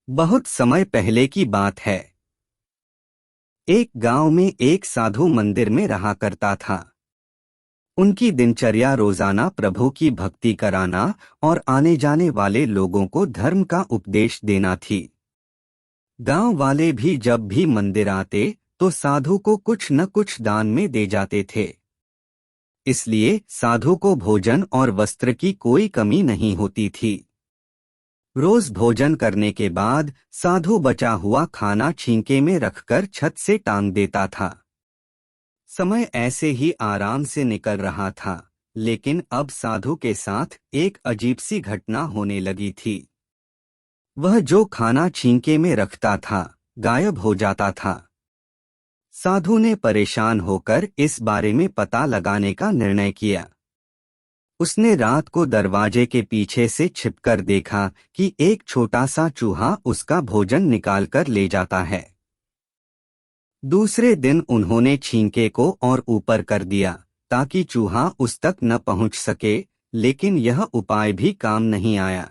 बहुत समय पहले की बात है। एक गांव में एक साधु मंदिर में रहा करता था। उनकी दिनचर्या रोजाना प्रभु की भक्ति कराना और आने जाने वाले लोगों को धर्म का उपदेश देना थी। गांव वाले भी जब भी मंदिर आते तो साधु को कुछ न कुछ दान में दे जाते थे। इसलिए साधु को भोजन और वस्त्र की कोई कमी नहीं होती थी। रोज भोजन करने के बाद साधु बचा हुआ खाना छींके में रखकर छत से टांग देता था। समय ऐसे ही आराम से निकल रहा था, लेकिन अब साधु के साथ एक अजीब सी घटना होने लगी थी। वह जो खाना छींके में रखता था, गायब हो जाता था। साधु ने परेशान होकर इस बारे में पता लगाने का निर्णय किया। उसने रात को दरवाजे के पीछे से छिपकर देखा कि एक छोटा सा चूहा उसका भोजन निकाल कर ले जाता है। दूसरे दिन उन्होंने छींके को और ऊपर कर दिया ताकि चूहा उस तक न पहुंच सके, लेकिन यह उपाय भी काम नहीं आया।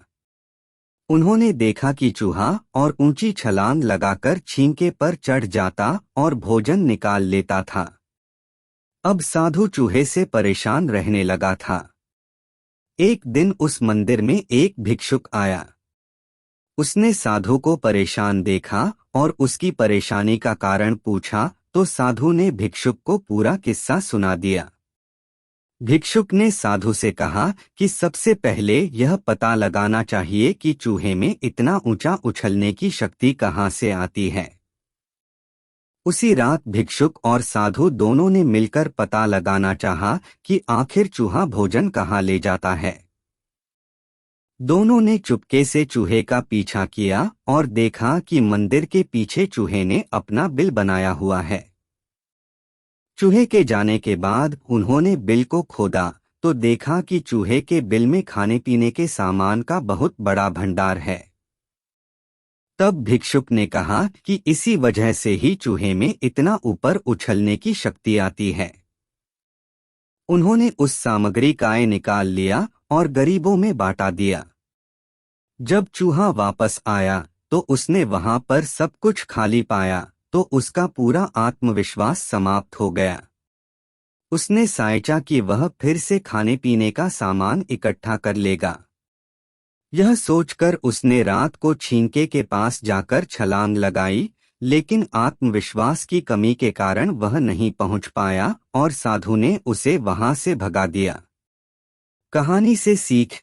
उन्होंने देखा कि चूहा और ऊंची छलांग लगाकर छींके पर चढ़ जाता और भोजन निकाल लेता था। अब साधु चूहे से परेशान रहने लगा था। एक दिन उस मंदिर में एक भिक्षुक आया। उसने साधु को परेशान देखा और उसकी परेशानी का कारण पूछा तो साधु ने भिक्षुक को पूरा किस्सा सुना दिया। भिक्षुक ने साधु से कहा कि सबसे पहले यह पता लगाना चाहिए कि चूहे में इतना ऊंचा उछलने की शक्ति कहाँ से आती है। उसी रात भिक्षुक और साधु दोनों ने मिलकर पता लगाना चाहा कि आखिर चूहा भोजन कहाँ ले जाता है। दोनों ने चुपके से चूहे का पीछा किया और देखा कि मंदिर के पीछे चूहे ने अपना बिल बनाया हुआ है। चूहे के जाने के बाद उन्होंने बिल को खोदा तो देखा कि चूहे के बिल में खाने पीने के सामान का बहुत बड़ा भंडार है। तब भिक्षुक ने कहा कि इसी वजह से ही चूहे में इतना ऊपर उछलने की शक्ति आती है। उन्होंने उस सामग्री का निकाल लिया और गरीबों में बांटा दिया। जब चूहा वापस आया तो उसने वहां पर सब कुछ खाली पाया तो उसका पूरा आत्मविश्वास समाप्त हो गया। उसने सोचा कि वह फिर से खाने पीने का सामान इकट्ठा कर लेगा। यह सोचकर उसने रात को छींके के पास जाकर छलांग लगाई, लेकिन आत्मविश्वास की कमी के कारण वह नहीं पहुंच पाया और साधु ने उसे वहां से भगा दिया। कहानी से सीख: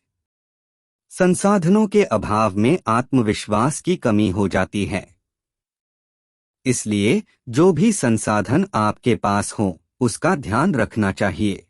संसाधनों के अभाव में आत्मविश्वास की कमी हो जाती है। इसलिए जो भी संसाधन आपके पास हो, उसका ध्यान रखना चाहिए।